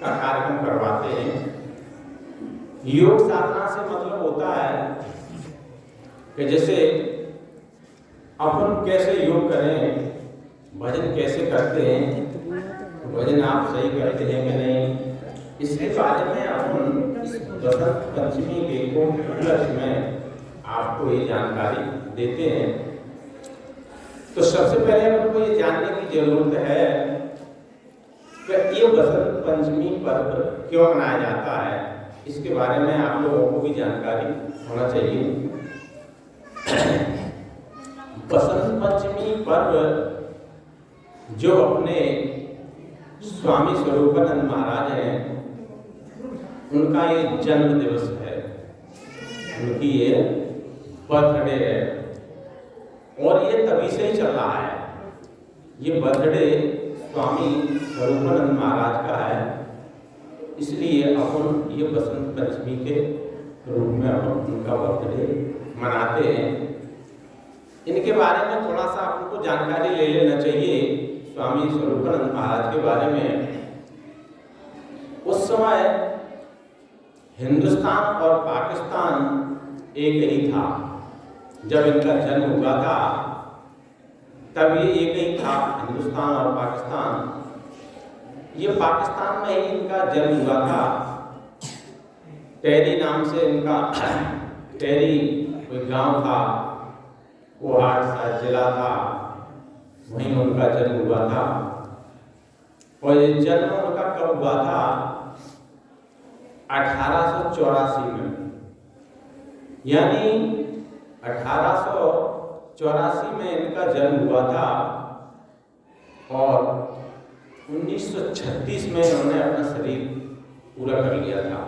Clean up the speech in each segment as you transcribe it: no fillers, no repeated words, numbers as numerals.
का कार्यक्रम करवाते हैं। योग साधना से मतलब होता है कि जैसे अपन कैसे योग करें, भजन कैसे करते हैं, भजन आप सही करते हैं कि नहीं, इसके बारे में अपन इस बसंत पंचमी के उपलक्ष्य में आपको ये जानकारी देते हैं। तो सबसे पहले हमको ये जानने की जरूरत है कि ये बसंत पंचमी पर्व क्यों मनाया जाता है, इसके बारे में आप लोगों को भी जानकारी होना चाहिए। बसंत पंचमी पर्व जो अपने स्वामी स्वरूपानंद महाराज हैं, उनका ये जन्म दिवस है, उनकी ये बर्थडे है और ये तभी से ही चल रहा है। ये बर्थडे स्वामी स्वरूपानंद महाराज का है, इसलिए अपन ये बसंत पंचमी के रूप में अपन उनका बर्थडे मनाते हैं। इनके बारे में थोड़ा सा आपको जानकारी ले लेना चाहिए स्वामी स्वरूपानंद महाराज के बारे में। उस समय हिंदुस्तान और पाकिस्तान एक ही था। जब इनका जन्म हुआ था तब ये एक ही था, हिंदुस्तान और पाकिस्तान। ये पाकिस्तान में ही इनका जन्म हुआ था। टेरी नाम से इनका, टेरी कोई गांव था, वो हाट जिला था, वहीं उनका जन्म हुआ था। और ये जन्म उनका कब हुआ था? 1884 में, यानी 1884 में इनका जन्म हुआ था और 1936 में इन्होंने अपना शरीर पूरा कर लिया था।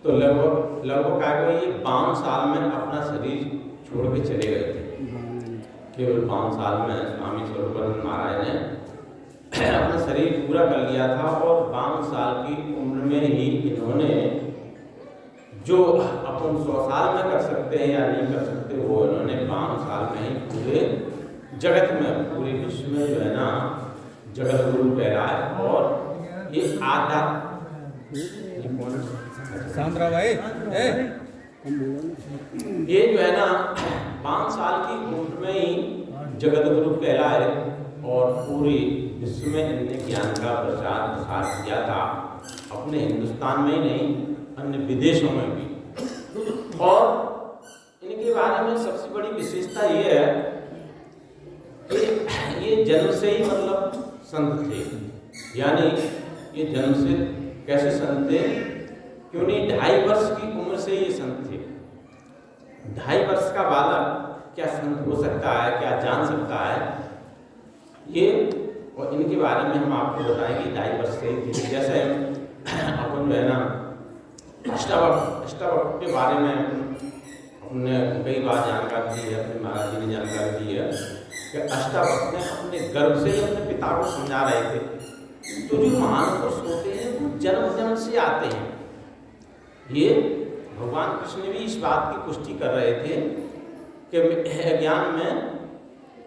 तो लगभग ये 52 साल में अपना शरीर छोड़ के चले गए थे। केवल 52 साल में स्वामी स्वरूपानंद महाराज ने अपना शरीर पूरा कर लिया था और 52 साल की उम्र में ही इन्होंने जो अपन 100 साल में कर सकते हैं या नहीं कर सकते, वो इन्होंने 52 साल में ही पूरे जगत में, पूरे विश्व में जो है ना, जगत गुरु कहलाए। और ये ये जो है ना 5 साल की उम्र में ही जगत गुरु कहलाए और पूरी विश्व में इनने ज्ञान का प्रचार प्रसार किया था, अपने हिंदुस्तान में ही नहीं, अन्य विदेशों में भी। और इनके बारे में सबसे बड़ी विशेषता ये है कि ये जन्म से ही मतलब संत थे। यानी ये जन्म से कैसे संत थे? क्यों नहीं, 2.5 वर्ष की उम्र से ये संत थे। 2.5 वर्ष का बालक क्या संत हो सकता है, क्या जान सकता है ये? और इनके बारे में हम आपको बताएंगे 2.5 वर्ष से ही। जैसे अपन जो है ना अष्टावक्र के बारे में हमने कई बार जानकारी दी है, अपने महाराज जी ने जानकारी दी है कि अष्टावक्र ने अपने गर्भ से ही अपने पिता को समझा रहे थे। तो जो महान पुरुष होते हैं वो जन्म जन्म से आते हैं। ये भगवान कृष्ण भी इस बात की पुष्टि कर रहे थे कि ज्ञान में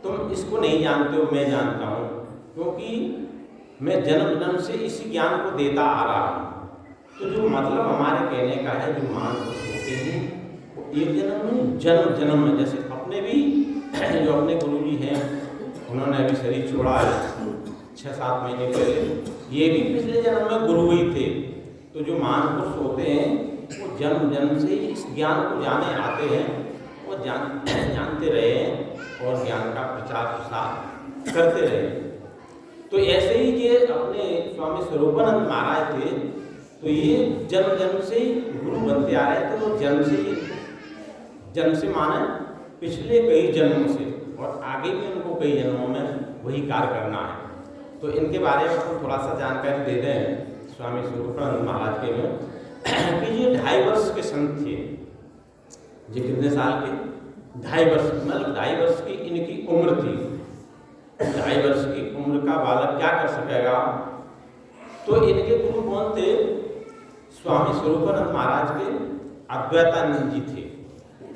तुम इसको नहीं जानते हो, मैं जानता हूँ, क्योंकि मैं जन्म जन्म से इसी ज्ञान को देता आ रहा हूँ। तो जो मतलब हमारे कहने का है, जो महान पुरुष होते हैं वो एक जन्म में, जन्म जन्म में, जैसे अपने भी जो अपने गुरु जी हैं, उन्होंने अभी शरीर छोड़ा है 6-7 महीने पहले, ये भी पिछले जन्म में गुरु ही थे। तो जो महान पुरुष होते हैं वो जन्म जन्म से ही इस ज्ञान को जाने आते हैं और जानते रहे हैं और ज्ञान का प्रचार प्रसार करते रहे। तो ऐसे ही ये अपने स्वामी स्वरूपानंद महाराज थे, तो ये जन्म जन्म से ही गुरु बनते आ रहे थे। तो जन्म से माने पिछले कई जन्मों से, और आगे भी उनको कई जन्मों में वही कार्य करना है। तो इनके बारे में हम थोड़ा सा जानकारी दे दें स्वामी स्वरूपानंद महाराज के में कि ये 2.5 वर्ष के संत थे। ये कितने साल के? 2.5 वर्ष, मतलब 2.5 वर्ष की इनकी उम्र थी। 2.5 वर्ष की उम्र का बालक क्या कर सकेगा? तो इनके गुरु कौन थे? स्वामी स्वरूपानंद महाराज के अद्वैतानंद जी थे।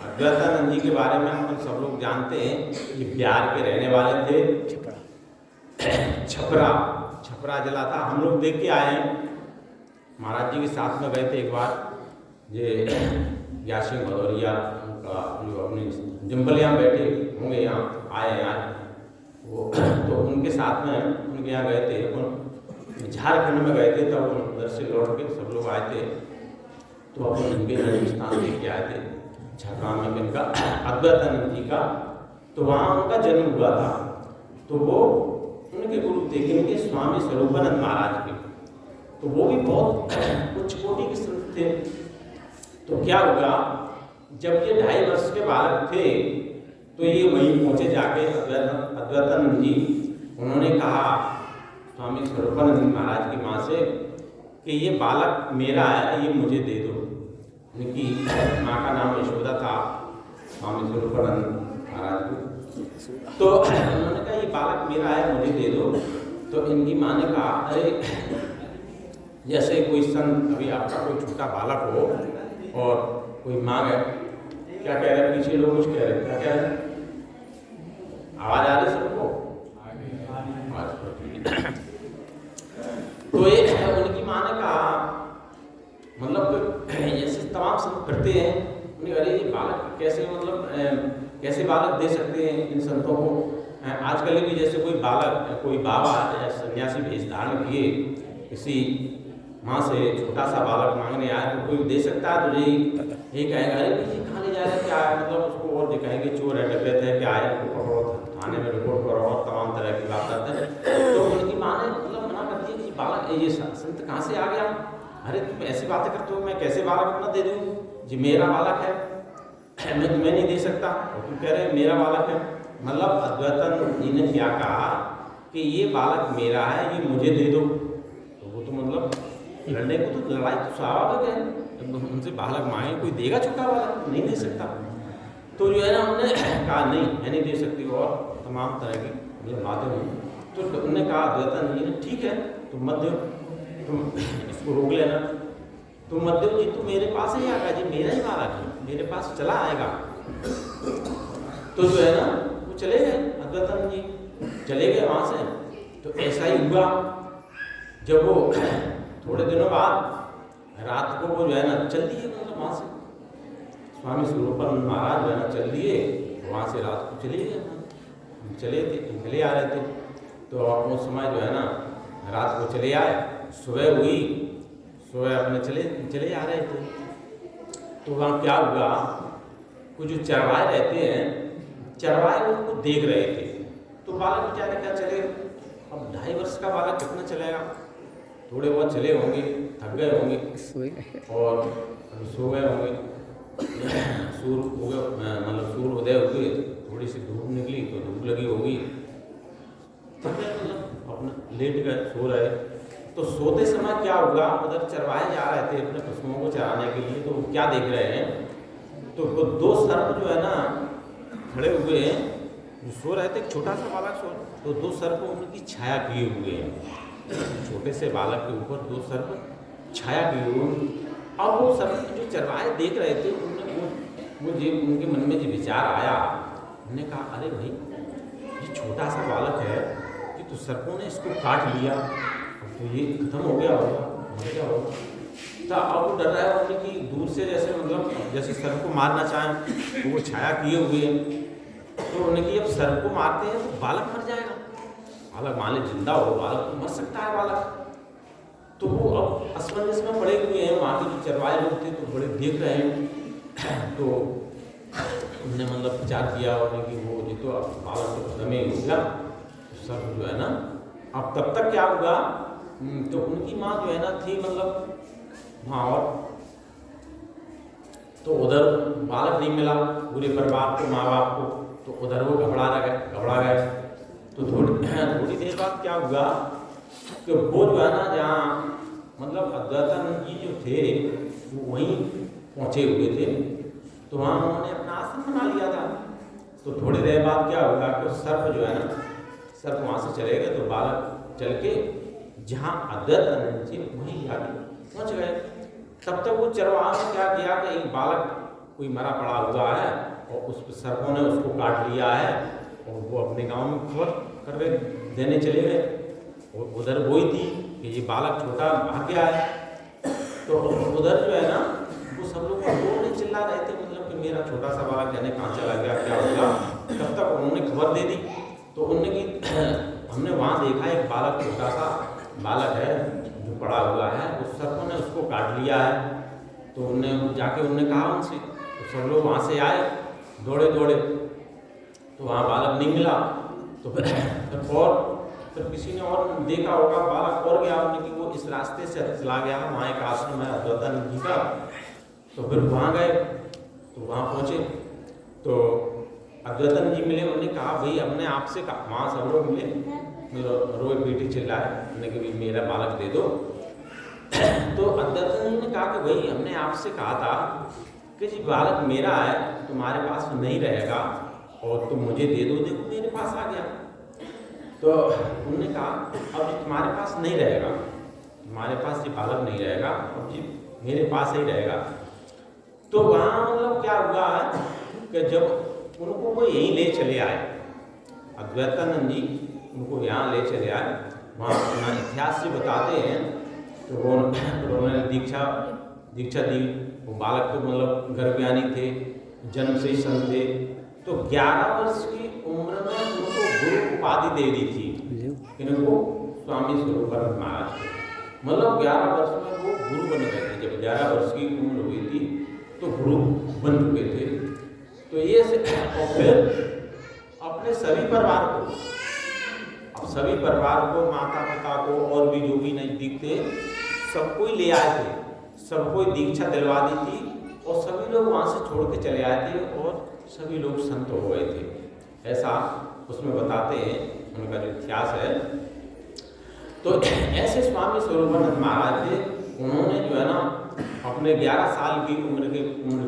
अद्वैतानंद जी के बारे में हम सब लोग जानते हैं कि बिहार के रहने वाले थे। छपरा छपरा जला था। हम लोग देख के आए हैं, महाराज जी के साथ में गए थे एक बार। ये ज्ञान सिंह भदौरिया उनका जो अपनी डिम्पल यहाँ बैठे होंगे, यहाँ आए आज वो, तो उनके साथ में उनके यहाँ गए थे। अपन झारखंड में गए थे, तब उधर से लौट के सब लोग आए थे, तो अपन इनके जन्म स्थान देख के आए थे छपरा में इनका अद्वैतानंद जी का। तो वहाँ उनका जन्म हुआ था। तो वो उनके गुरु थे इनके स्वामी स्वरूपानंद महाराज के। तो वो भी बहुत उच्च कोटि के संत थे। तो क्या हुआ, जब ये 2.5 वर्ष के बालक थे तो ये वहीं पहुँचे जाके अद्वैतानंद जी। उन्होंने कहा स्वामी स्वरूपानंद महाराज की माँ से कि ये बालक मेरा है, ये मुझे दे दो। उनकी माँ का नाम यशोदा था, स्वामी स्वरूपानंद महाराज को। तो उन्होंने कहा ये बालक मेरा है, मुझे दे दो। तो इनकी माँ ने कहा अरे जैसे कोई संत, अभी आपका कोई छोटा बालक हो और कोई मांग है, क्या कह रहे हैं पीछे लोग, कुछ कह रहे हैं, क्या कह रहे हैं, आवाज आ रही सबको? तो ये उनकी माँ ने कहा, मतलब ऐसे तमाम संत करते हैं, उन्हें अरे ये बालक कैसे, मतलब कैसे बालक दे सकते हैं इन संतों को। आजकल भी जैसे कोई बालक, कोई बाबा या सन्यासी भेष धारण किए किसी माँ से छोटा सा बालक मांगने आए तो कोई दे सकता है? तुझे ये कहेगा अरे ये कहाँ ले जा रहे हैं, क्या है, मतलब उसको और दिखाएंगे चोर है, डकैत है, क्या है, उसको पकड़ो, थाने में रिपोर्ट करो और तमाम तरह की बात करते हैं। तो उनकी माँ ने मतलब मना कर दिया कि बालक ये संत कहाँ से आ गया? अरे तुम ऐसी बातें करते हो, मैं कैसे बालक अपना दे दूँ? जी मेरा बालक है, मैं तुम्हें नहीं दे सकता। और तुम कह रहे हैं मेरा बालक है। मतलब अद्वैतानंद जी ने क्या कहा कि ये बालक मेरा है, ये मुझे दे दो। तो वो तो मतलब लड़ने को, तो लड़ाई तो स्वाभाविक है, उनसे बालक मांगे, कोई देगा छोटा बालक? नहीं दे सकता। तो जो है ना, उन्होंने कहा नहीं मैं नहीं दे सकती, और तमाम तरह की मतलब बातें हुई। तो उन्होंने कहा अद्वैतानंद जी ने ठीक है तुम मत दो, तुम इसको रोक लेना, तुम मत दो जी, तुम मेरे पास ही आएगा जी, मेरा ही बालक है, मेरे पास चला आएगा। तो जो है ना वो चले गए, अद्वैतानंद जी चले गए वहाँ से। तो ऐसा ही हुआ, जब वो थोड़े दिनों बाद रात को वो जो है ना चल दिए, मतलब वहाँ से स्वामी स्वरूपानंद महाराज जो है ना चल दिए, वहाँ से रात को चले गए। चले आ रहे थे, तो उस समय जो है ना रात को चले आए, सुबह हुई, सुबह अपने चले आ रहे थे। तो वहाँ क्या हुआ, कुछ जो चरवाहे रहते हैं, चरवाहे उनको देख रहे थे। तो बालक बेचारे क्या चले, अब 2.5 वर्ष का बालक कितना चलेगा, थोड़े बहुत चले होंगे, थक गए होंगे और सो गए होंगे। सूर्योदय हुए, थोड़ी सी धूप निकली तो धूप लगी होगी, मतलब अपना लेट गए, सो रहे। तो सोते समय क्या हुआ, उधर चरवाहे जा रहे थे अपने पशुओं को चराने के लिए। तो वो क्या देख रहे हैं, तो वो 2 सर्प जो है ना खड़े हुए हैं, जो सो रहे थे, छोटा सा बालक सो, तो 2 सर्प उनकी छाया किए हुए हैं, छोटे से बालक के ऊपर 2 सर्प छाया किए हुए। अब वो सर्प जो चरवाहे देख रहे थे, मुझे उनके मन में जो विचार आया, उन्होंने कहा अरे भाई ये छोटा सा बालक है कि तो सर्पों ने इसको काट लिया, तो ये खत्म हो गया होगा, मर गया होगा। तो अब वो डर रहा है उन्हें कि दूर से जैसे मतलब जैसे सर्प को मारना चाहें, तो वो छाया किए हुए हैं। तो उन्हें कि अब सर्प को मारते हैं तो बालक मर जाएगा, बालक मान ली जिंदा हो, बालक तो मर सकता है बालक। तो वो अब असमंजस में पड़े हुए हैं, वहाँ के जो चरवाहे लोग थे तो बड़े देख रहे हैं। तो उन्होंने मतलब विचार किया उन्हें कि वो जी तो अब बालक तो खत्म ही हो गया, सर्प जो है ना। अब तब तक क्या हुआ, तो उनकी माँ जो है ना थी मतलब वहाँ, और तो उधर बालक नहीं मिला पूरे परिवार को, माँ बाप को, तो उधर वो घबरा गए। तो थोड़ी देर बाद क्या हुआ कि वो जो है ना जहाँ मतलब अद्वैतानंद जी जो थे वो वहीं पहुँचे हुए थे, तो वहाँ उन्होंने अपना आश्रम बना लिया था। तो थोड़ी देर बाद क्या हुआ कि सर्प जो है ना, सर्प वहाँ से चले गए, तो बालक चल के जहाँ अद्वैतानंद जी वहीं जाके पहुँच गए। तब तक वो चरवाहा ने क्या किया कि एक बालक कोई मरा पड़ा हुआ है और उस सर्पों ने उसको काट लिया है, और वो अपने गांव में खबर कर देने चले गए। उधर वही थी कि ये बालक छोटा भाग गया है। तो उधर जो है ना वो सब लोग नहीं चिल्ला रहे थे, मतलब कि मेरा छोटा सा बालक जाने कहाँ चला गया, क्या होगा। तब तक उन्होंने खबर दे दी। तो उन्होंने कि हमने वहाँ देखा एक बालक, छोटा सा बालक है जो पड़ा हुआ है, उस सर्पों ने उसको काट लिया है। तो उन्होंने जाके उन्होंने कहा उनसे, तो सब लोग वहाँ से आए दौड़े दौड़े, तो वहाँ बालक नहीं मिला। तो फिर किसी ने और देखा होगा, बालक और गया उन्होंने कि वो इस रास्ते से चला गया, वहाँ एक आश्रम है अद्वैतानंद जी का। तो फिर वहाँ गए, तो वहाँ पहुँचे तो अद्वैतानंद जी मिले। उन्होंने कहा भाई अपने आप से कहा, वहाँ सब लोग मिले, रोए पीटी चिल्लाए, उन्होंने कि भाई मेरा बालक दे दो। तो अद्वैतानंद ने कहा कि भाई हमने आपसे कहा था कि जी बालक मेरा है, तुम्हारे पास नहीं रहेगा और तुम मुझे दे दो, देखो मेरे पास आ गया। तो उन्होंने कहा अब जी तुम्हारे पास नहीं रहेगा, तुम्हारे पास ये बालक नहीं रहेगा, अब जी मेरे पास ही रहेगा। तो वहाँ मतलब क्या हुआ है कि जब उनको वो यहीं ले चले आए, अद्वैतानंद जी उनको यहाँ ले चले आए, वहाँ अपना इतिहास से बताते हैं। तो वो उन्होंने दीक्षा दी। वो बालक तो मतलब गर्भयानी थे, जन्म से ही संत थे। तो 11 वर्ष की उम्र में उनको गुरु उपाधि दे दी थी, इनको स्वामी स्वरूपानंद महाराज को। मतलब 11 वर्ष में वो गुरु बन गए थे। जब 11 वर्ष की उम्र हुई थी तो गुरु बन चुके थे। तो ये और फिर अपने सभी परिवार को, अब सभी परिवार को, माता पिता को और भी जो भी नजदीक थे सबको ही ले आए थे, सबको दीक्षा दिलवा दी थी और सभी लोग वहाँ से छोड़ के चले आए थे और सभी लोग संत हो गए थे। ऐसा उसमें बताते हैं, उनका जो इतिहास है। तो ऐसे स्वामी स्वरूपानंद महाराज थे। उन्होंने जो है ना अपने 11 साल की उम्र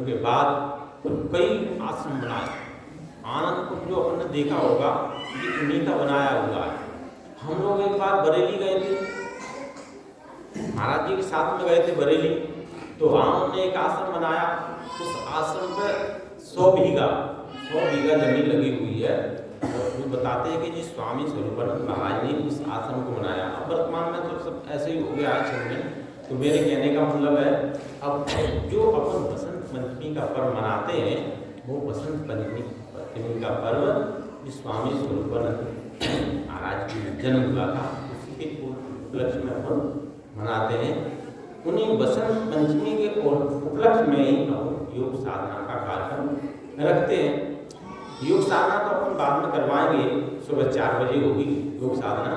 के बाद कई आश्रम बनाए। आनंद कुंज जो अपन ने देखा होगा, ये उन्हीं का बनाया हुआ है। हम लोग एक बार बरेली गए थे, महाराज जी के साथ में गए थे बरेली। तो वहाँ उन्होंने एक आश्रम बनाया। उस आश्रम पर 100 बीघा जमीन लगी हुई है। और वो बताते हैं कि जी स्वामी स्वरूपानंद महाराज ने उस आश्रम को बनाया। अब वर्तमान में तो सब ऐसे ही हो गया आश्रम में। तो मेरे कहने का मतलब है, अब जो अपन बसंत पंचमी का पर्व मनाते हैं, वो बसंत पंचमी का पर्व स्वामी स्वरूपानंद महाराज की जन्म हुआ था, उसी के उपलक्ष्य में अपन मनाते हैं। उन्हीं बसंत पंचमी के उपलक्ष्य में ही योग साधना का कार्यक्रम रखते हैं। योग साधना तो अपन बाद में करवाएंगे, सुबह 4 बजे होगी योग साधना।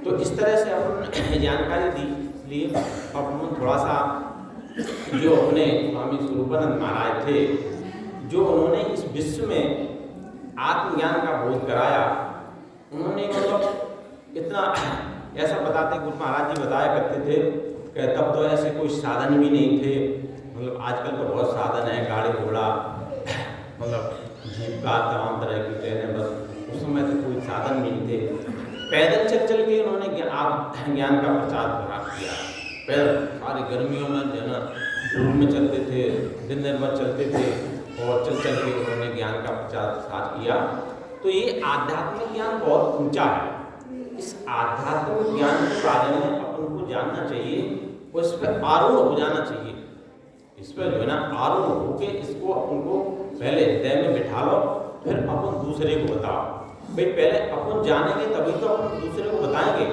तो इस तरह से अपन जानकारी दी, इसलिए अपन थोड़ा सा जो अपने स्वामी स्वरूपानंद महाराज थे, जो उन्होंने इस विश्व में आत्मज्ञान का बोध कराया, उन्होंने मतलब इतना ऐसा बताते, गुरु महाराज जी बताया करते थे कि तब तो ऐसे कोई साधन भी नहीं थे। मतलब आजकल तो बहुत साधन है, गाड़ी घोड़ा, मतलब जीप का, तमाम तरह की ट्रेनें, बस उस समय तो कोई साधन नहीं थे। पैदल चल के उन्होंने ज्ञान का प्रचार किया। पैदल सारी गर्मियों में जो है धूप में चलते थे, दिन भर चलते थे और चल के उन्होंने ज्ञान का प्रचार किया। तो ये आध्यात्मिक ज्ञान बहुत ऊंचा है। इस आध्यात्मिक ज्ञान के बारे में अपन को जानना चाहिए और इस पर आरूढ़ हो जाना चाहिए। इस पर जो है ना आरूढ़ होकर इसको अपन को पहले हृदय में बिठा लो, फिर अपन दूसरे को बताओ। भाई पहले अपन जानेंगे तभी तो अपन दूसरे को बताएंगे।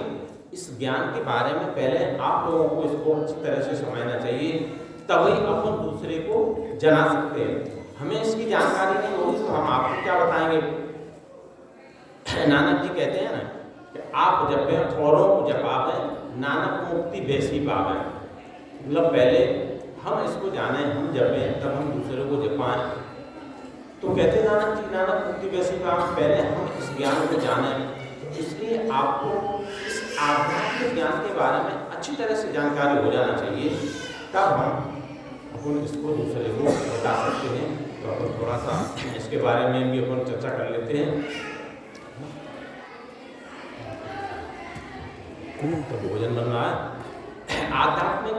इस ज्ञान के बारे में पहले आप लोगों को इसको अच्छी तरह से समझना चाहिए, तभी अपन दूसरे को जना सकते हैं। हमें इसकी जानकारी नहीं होगी तो हम आपको क्या बताएंगे। नानक जी कहते हैं ना कि आप जपें औरों को जपावें, नानक मुक्ति वैसी पावें। मतलब पहले हम इसको जाने, हम जपें, तब हम दूसरे को जपाएं। तो कहते नानक जी, नानक मुक्ति वैसी पावें, पहले हम इस ज्ञान को जाने। तो इसलिए आपको इस आध्यात्मिक ज्ञान के बारे में अच्छी तरह से जानकारी हो जाना चाहिए, तब हम अपन इसको दूसरे को बता सकते हैं। तो अपन थोड़ा सा इसके बारे में भी अपन चर्चा कर लेते हैं। तो भोजन बन रहा है। आध्यात्मिक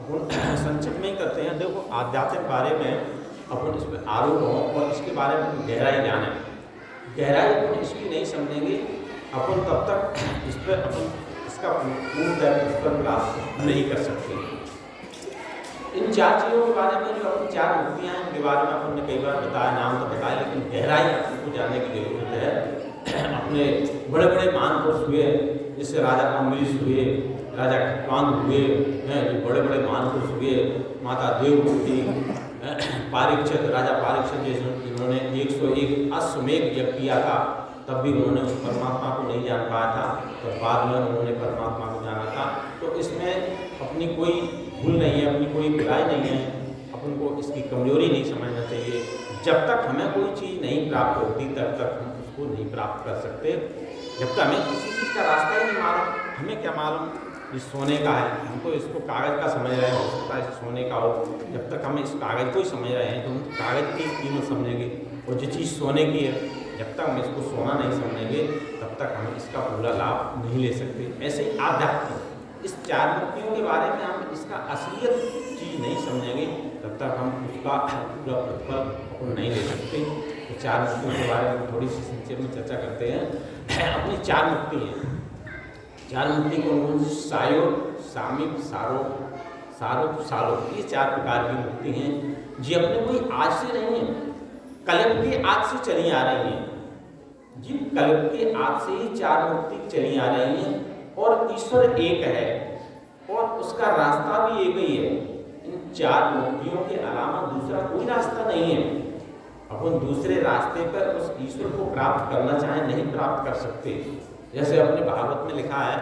अपन संक्षिप्त में ही करते हैं। देखो आध्यात्मिक बारे में अपन इसमें आरूढ़ हों और इसके बारे में गहराई जाने। गहराई अपन इसकी नहीं समझेंगे अपन तब तक इस पर अपन इसका पूर्णतः इस पर प्राप्त नहीं कर सकते। इन 4 चीज़ों के बारे में जो अपनी 4 मुक्तियाँ हैं उनके बारे में अपन ने कई बार बताया, नाम तो बताया, लेकिन गहराई आपको जानने की जरूरत है। अपने बड़े बड़े महापुरुष हुए, जैसे राजा अम्बरीश हुए, राजा खट्वांग हुए हैं, जो बड़े बड़े महापुरुष हुए, माता देवहूति, परीक्षित, राजा परीक्षित जैसे जिन्होंने 101 अश्वमेध यज्ञ किया था, तब भी उन्होंने उस परमात्मा को नहीं जान पाया था, तो बाद में उन्होंने परमात्मा को जाना था। तो इसमें अपनी कोई भूल नहीं है, अपनी कोई बुराई नहीं है, अपन को इसकी कमजोरी नहीं समझना चाहिए। जब तक हमें कोई चीज़ नहीं प्राप्त होती तब तक हम उसको नहीं प्राप्त कर सकते। जब तक हमें किसी चीज़ का रास्ता ही नहीं मालूम, हमें क्या मालूम ये सोने का है, हम तो इसको कागज़ का समझ रहे हैं, हो सकता है सोने का हो। जब तक हम इस कागज़ को ही समझ रहे हैं तो हम कागज़ की कीमत समझेंगे, और जो चीज़ सोने की है जब तक हम इसको सोना नहीं समझेंगे तब तक हम इसका पूरा लाभ नहीं ले सकते। ऐसे ही आध्यात्म, इस 4 मुक्तियों के बारे में हम इसका असलियत चीज़ नहीं समझेंगे तब तक हम उसका पूरा प्रतिफल अपन नहीं ले सकते। तो 4 मुक्तियों के बारे में थोड़ी सी संक्षेप में चर्चा करते हैं। अपनी 4 मुक्ति हैं। 4 मुक्ति को सायो, सामीप, सारोप, सालोक, ये 4 प्रकार की मुक्ति हैं, जी अपने कोई आज से नहीं है, कलयुग के आज से चली आ रही हैं। जी कलयुग के आज से ही 4 मुक्ति चली आ रही हैं, और ईश्वर एक है और उसका रास्ता भी एक ही है। इन 4 मुक्तियों के अलावा दूसरा कोई रास्ता नहीं है। अपन दूसरे रास्ते पर उस ईश्वर को प्राप्त करना चाहे नहीं प्राप्त कर सकते। जैसे अपने भागवत में लिखा है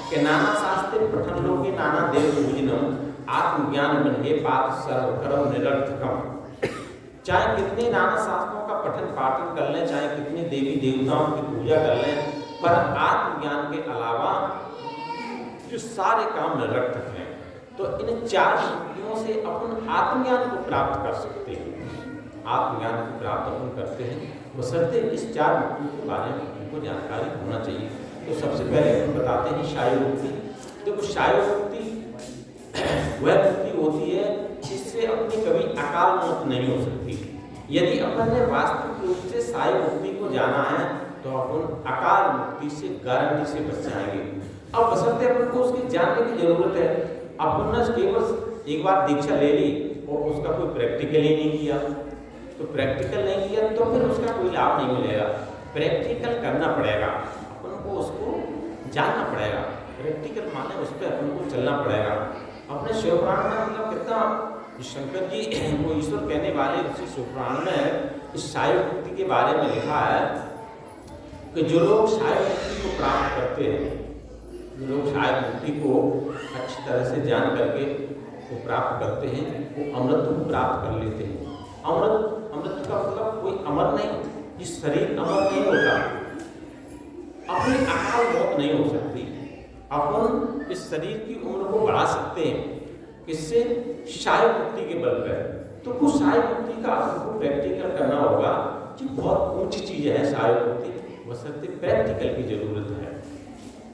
कि नाना शास्त्र पठन लोके नाना देव पूजनम, आत्मज्ञान बने पाप सर्वकर्म निरर्थकम। चाहे कितने नाना शास्त्रों का पठन पाठन कर लें, चाहे कितने देवी देवताओं की पूजा कर लें, पर आत्मज्ञान के अलावा जो सारे काम निरर्थक हैं। तो इन 4 मुक्तियों से अपन आत्मज्ञान को प्राप्त कर सकते हैं। आत्मज्ञान को प्राप्त अपन करते हैं बशर्ते इस 4 मुक्तियों के बारे में उनको जानकारी होना चाहिए। तो सबसे पहले हम बताते हैं शायो मुक्ति। देखो शायो मुक्ति वह मुक्ति होती है जिससे अपनी कभी अकाल मौत नहीं हो सकती। यदि अपन ने वास्तविक रूप से शायो मुक्ति को जाना है तो अपन अकाल मुक्ति से गारंटी से बच जाएंगे। अब बशर्ते अपन को उसकी जानने की जरूरत है। अपन ने केवल एक बार दीक्षा ले ली और उसका कोई प्रैक्टिकल ही नहीं किया, तो प्रैक्टिकल नहीं किया तो फिर उसका कोई लाभ नहीं मिलेगा। प्रैक्टिकल करना पड़ेगा, अपन को उसको जानना पड़ेगा। प्रैक्टिकल माने उस पर अपन को चलना पड़ेगा। अपने शिवपुराण में मतलब कितना शंकर जी वो ईश्वर कहने वाले उसी शिवपुराण में इस शायो मुक्ति के बारे में लिखा है कि जो लोग शायो मुक्ति को प्राप्त करते हैं, जो लोग शायो मुक्ति को अच्छी तरह से जान करके वो प्राप्त करते हैं, वो अमृत को प्राप्त कर लेते हैं। अमृत का मतलब कोई अमर नहीं, जिस शरीर अमर नहीं होता, अपनी अकाल मौत नहीं हो सकती। अपन इस शरीर की उम्र को बढ़ा सकते हैं, इससे शायो मुक्ति के बल पर। तो वो शायो मुक्ति का आपको प्रैक्टिकल करना होगा, जो बहुत ऊंची चीज़ है शायो मुक्ति, बशर्ते प्रैक्टिकल की जरूरत है।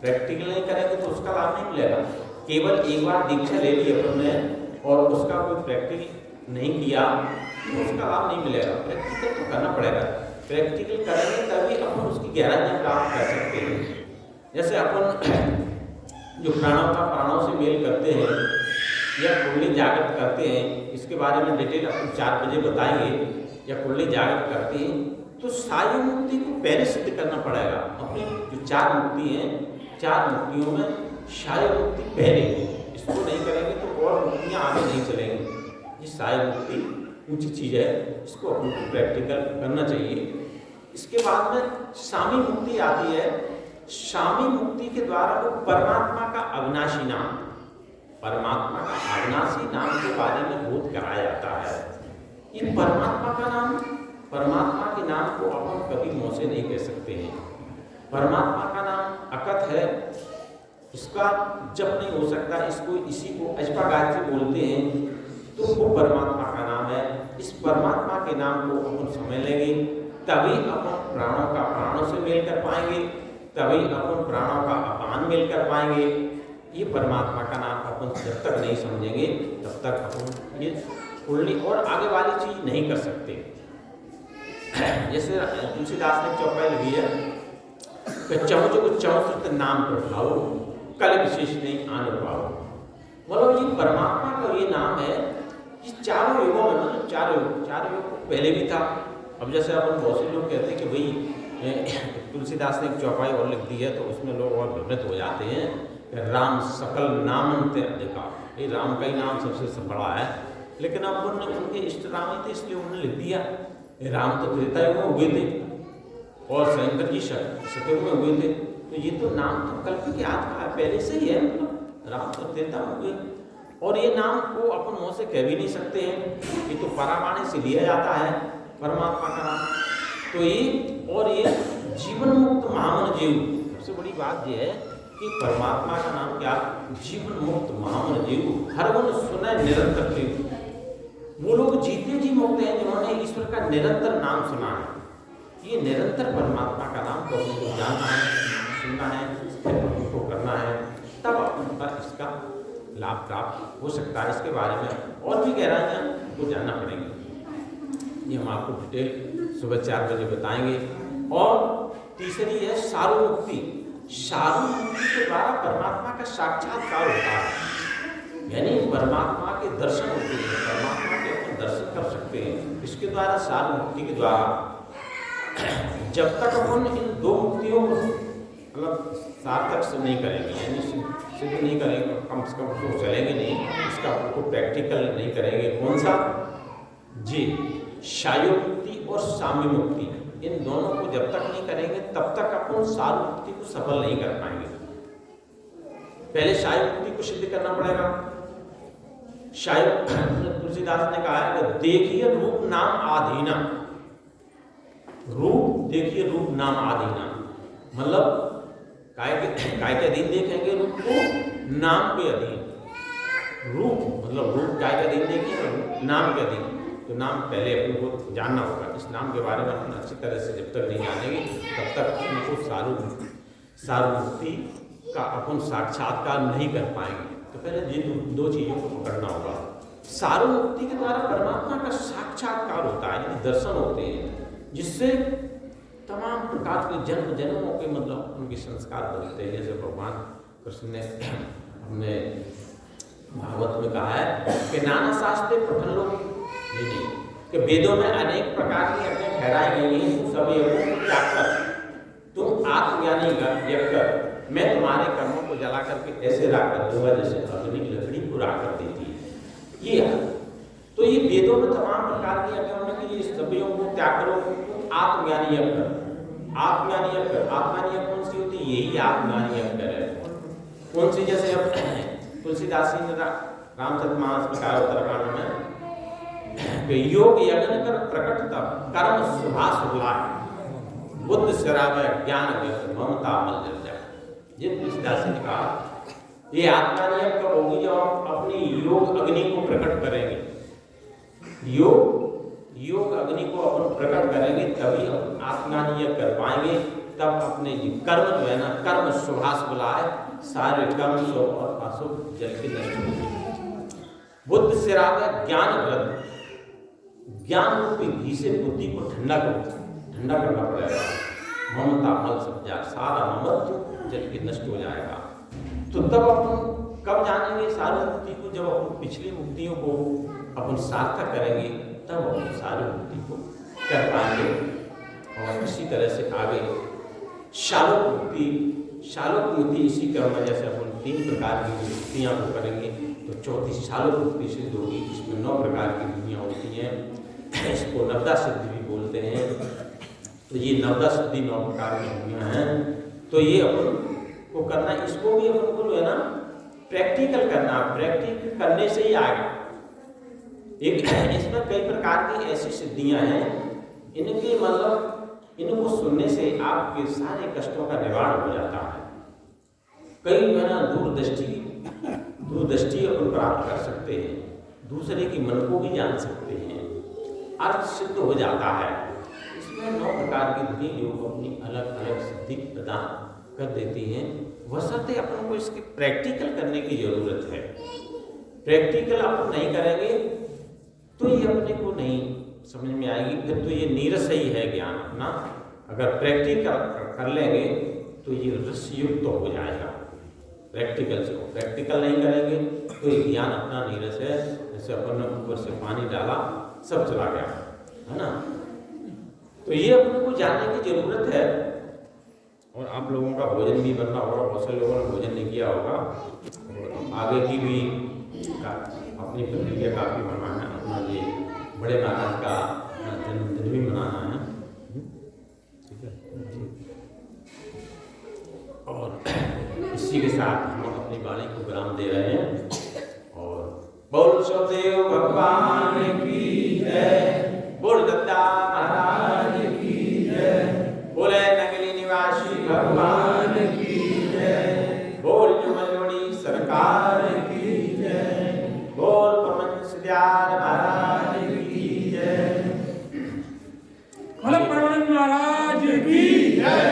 प्रैक्टिकल नहीं करेंगे तो उसका लाभ नहीं मिलेगा। केवल एक बार दीक्षा ले ली अपन ने और उसका कोई प्रैक्टिकल नहीं किया तो उसका लाभ नहीं मिलेगा। प्रैक्टिकल तो करना पड़ेगा। प्रैक्टिकल करेंगे तभी अपन उसकी गहराइयाँ प्राप्त कर सकते हैं। जैसे अपन जो प्राणों से मेल करते हैं या कुंडली जागृत करते हैं, इसके बारे में डिटेल अपन 4 बजे बताएंगे, या कुंडली जागृत करते हैं तो शायो मुक्ति को पहले सिद्ध करना पड़ेगा। अपनी जो 4 मुक्ति हैं, 4 मुक्तियों में शायो मुक्ति पहले, इसको नहीं करेंगे तो और मुक्तियाँ आगे नहीं चलेंगी। ये शायो मुक्ति ऊंची चीज़ है, इसको अपन को प्रैक्टिकल करना चाहिए। इसके बाद में शामी मुक्ति आती है। शामी मुक्ति के द्वारा वो परमात्मा का अविनाशी नाम, परमात्मा का अविनाशी नाम के बारे में बोध कराया जाता है। ये परमात्मा का नाम, परमात्मा के नाम को अपन कभी मुँह से नहीं कह सकते हैं। परमात्मा का नाम अकथ है, इसका जप नहीं हो सकता। इसको इसी को अजपा गायत्री बोलते हैं, तो वो परमात्मा का नाम है। इस परमात्मा के नाम को अपन समझ लेंगे तभी अपन प्राणों का प्राणों से मेल कर पाएंगे, तभी अपन प्राणों का अपान मेल कर पाएंगे। ये परमात्मा का नाम अपन जब तक नहीं समझेंगे तब तक अपन ये कुंडली और आगे वाली चीज नहीं कर सकते। जैसे तुलसीदास ने चौपाई लिखी है कि चहुँ चहुँ नाम प्रभाव कल विशेष नहीं आन पाओ। मतलब ये परमात्मा का ये नाम है, ये चारों युगों में, मतलब चारों युग पहले भी था। अब जैसे अपन बहुत से लोग कहते हैं कि भाई तुलसीदास ने एक चौपाई और लिख दी है, तो उसमें लोग और भ्रमित हो जाते हैं कि राम सकल नामंत अधिका, ये राम का ही नाम सबसे बड़ा है। लेकिन अब उनके इष्ट राम ही थे, इसलिए उन्होंने लिख दिया। राम तो त्रेता युग में हुए थे और शंकर जी सतयुग में हुए थे, तो ये तो नाम तो कल्प के आत्मा है, पहले से ही है। मतलब राम तो त्रेता में हुए, और ये नाम को अपन मुँह से कह भी नहीं सकते हैं, ये तो परावाणी से लिया जाता है परमात्मा का नाम। तो ये जीवन मुक्त महामन जीव, सबसे बड़ी बात यह है कि परमात्मा का नाम क्या, जीवन मुक्त महामन जीव, हर वन सुने निरंतर जीव। वो लोग जीते जी मुक्त हैं जिन्होंने ईश्वर का निरंतर नाम सुना है। ये निरंतर परमात्मा का नाम तो उनको जानना है, सुनना है, उनको करना है, तब उनका इसका लाभ प्राप्त हो सकता है। इसके बारे में और भी गहराइयाँ को जानना पड़ेगी, ये हम आपको डिटेल सुबह 4 बजे बताएंगे। और तीसरी है सार्वमुक्ति। सार्वमुक्ति के द्वारा परमात्मा का साक्षात्कार होता है, यानी परमात्मा के दर्शन होते हैं, परमात्मा के अपन दर्शन कर सकते हैं। इसके द्वारा सार्वमुक्ति के द्वारा जब तक अपन इन दो मुक्तियों को मतलब सार्थक से नहीं करेंगे, यानी सिद्ध नहीं करेंगे, कम से कम उसको चलेंगे नहीं, इसका आपको प्रैक्टिकल नहीं करेंगे। कौन सा जी, शायो मुक्ति और साम्य मुक्ति, इन दोनों को जब तक नहीं करेंगे तब तक अपन सार्वमुक्ति को सफल नहीं कर पाएंगे। पहले शायो मुक्ति को सिद्ध करना पड़ेगा। शायो तुलसीदास ने कहा है कि देखिए रूप नाम आधीना, रूप देखिए रूप नाम आधीना, मतलब काय के अधीन देखेंगे रूप को, नाम के अधीन। रूप मतलब रूप काय के अधीन देखेंगे, नाम के अधीन। तो नाम पहले अपन को जानना होगा, इस नाम के बारे में अपन अच्छी तरह से जब तक नहीं जानेंगे तब तक उनको सार्वमुक्ति का अपन साक्षात्कार नहीं कर पाएंगे। तो पहले जिन दो चीज़ों को पकड़ना होगा। सार्वमुक्ति के द्वारा परमात्मा का साक्षात्कार होता है, यानी दर्शन होते हैं, जिससे तमाम प्रकार के जन्म जन्मों के मतलब उनके संस्कार बदलते हैं। जैसे भगवान कृष्ण ने हमने भागवत में कहा है कि नाना शास्त्रे पठन लो, ये नहीं कि वेदों में अनेक प्रकार की यज्ञ ठहराई गई हैं, तुम सब यज्ञों को त्याग कर तुम आत्मज्ञानी यज्ञ कर, मैं तुम्हारे कर्मों को जला करके ऐसे राख कर दूंगा जैसे अग्नि की लकड़ी को राख कर देती है। ये तो ये वेदों में तमाम प्रकार की यज्ञ होने के लिए सभी को त्याग करो, आत्मज्ञानी यज्ञ कर। आत्मज्ञानी यज्ञ कर, आत्मज्ञानी यज्ञ कौन सी होती है, यही आत्मज्ञानी यज्ञ है। कौन सी, जैसे अब तुलसीदास जी ने रामचरितमानस में कहा उत्तरकांड में कि योग यज्ञ कर प्रकट तब कर्म सुभाष सुलाय, बुद्ध शराब ज्ञान ममता मल जल जाए। जिन तुलसीदास ने कहा ये आत्मज्ञानी यज्ञ कब होगी, जब आप अपनी योग अग्नि को प्रकट करेंगे। योग अग्नि को अपन प्रकट करेंगे तभी हम आत्मज्ञानी यज्ञ कर पाएंगे। तब अपने कर्म जो है ना, कर्म शुभास बुलाए, सारे कर्म शुभ और अशुभ जल के नष्ट होंगे। बुद्ध से राग ज्ञान वृद्ध, ज्ञान रूपी घी से बुद्धि को ठंडा करना पड़ेगा। ममता मल सब जा, सारा ममत्व जल के नष्ट हो जाएगा। तो तब अपन कब जानेंगे सार्वमुक्ति को, जब अपन पिछली मुक्तियों को अपन सार्थक करेंगे तब अपन सार्वमुक्ति को कर पाएंगे। और इसी तरह से आगे शालोक मुक्ति इसी क्रम में, जैसे अपन 3 प्रकार की मुक्तियाँ को करेंगे तो चौथी शालोक मुक्ति सिद्ध होगी। इसमें 9 प्रकार की दुनिया होती हैं, इसको नवदा सिद्धि भी बोलते हैं। तो ये नवदा सिद्धि 9 प्रकार की दुनिया हैं। तो ये अपन को करना, इसको भी अपन को जो है ना प्रैक्टिकल करना, प्रैक्टिकल करने से ही आएगा। एक इसमें कई प्रकार की ऐसी सिद्धियां हैं, इनके मतलब इनको सुनने से आपके सारे कष्टों का निवारण हो जाता है। कई जो है ना दूरदृष्टि अपन प्राप्त कर सकते हैं, दूसरे के मन को भी जान सकते हैं, अर्थ सिद्ध हो जाता है। इसमें 9 प्रकार की धुनी योग अपनी अलग अलग सिद्धि प्रदान कर देती हैं। वैसे अपन को इसके प्रैक्टिकल करने की जरूरत है। प्रैक्टिकल अपन नहीं करेंगे तो ये अपने को नहीं समझ में आएगी, फिर तो ये नीरस ही है ज्ञान अपना। अगर प्रैक्टिकल कर लेंगे तो ये रसयुक्त हो जाएगा। प्रैक्टिकल से, प्रैक्टिकल नहीं करेंगे तो ये ज्ञान अपना नहीं रस है। जैसे अपन ने ऊपर से पानी डाला, सब चला गया, है ना। तो ये अपने को जानने की जरूरत है। और आप लोगों का भोजन भी बनना होगा, बहुत से लोगों ने भोजन नहीं किया होगा, और आगे की भी अपनी प्रतिक्रिया काफ़ी मनाना है। अपना ये बड़े महाराज का जन्मदिन भी मनाना है, ठीक है। और इसी के साथ हम अपनी वाणी को विराम दे रहे हैं। और बोल सदेव भगवान की जय, बोल दत्ता महाराज की जय, बोले नगली निवासी भगवान की जय, बोल जुमलमणि सरकार की जय, बोल पवन सिद्धार्थ महाराज की जय, बोल परमानंद महाराज की जय,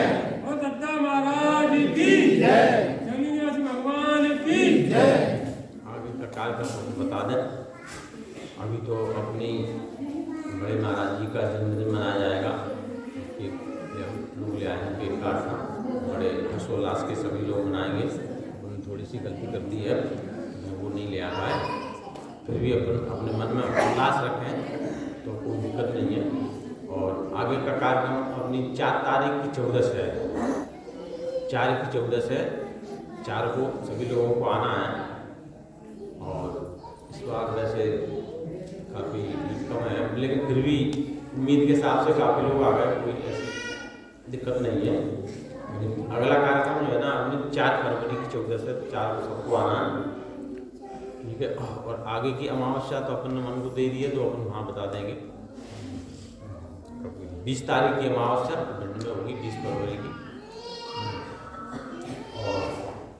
बोल दत्ता महाराज की जय, नगली निवासी भगवान की जय। आगे का कार्यक्रम बता दें। अभी तो अपनी बड़े महाराज जी का जन्मदिन मनाया जाएगा। लोग ले आए केक काटना, बड़े हर्षोल्लास के सभी लोग मनाएंगे। उन्होंने थोड़ी सी गलती कर दी है, वो नहीं ले आ पाए, फिर भी अपन अपने मन में उल्लास रखें तो कोई दिक्कत नहीं है। और आगे का कार्यक्रम अपनी 4 तारीख की 14 है, 4 की 14 है, 4 को सभी लोगों को आना है। और इस बार वैसे काफ़ी कम है, लेकिन फिर भी उम्मीद के हिसाब से काफ़ी लोग आ गए, कोई ऐसी दिक्कत नहीं है। अगला कार्यक्रम जो है ना अपनी 4 फरवरी की 14 है, तो 4 को सबको आना है, ठीक है। और आगे की अमावस्या तो अपन ने मन को दे दी है, तो अपन वहाँ बता देंगे। 20 तारीख की अमावस्या भिंड में होगी, 20 फरवरी की।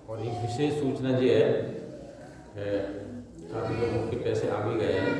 और एक विशेष सूचना ये है, काफ़ी लोगों के पैसे आ भी गए हैं,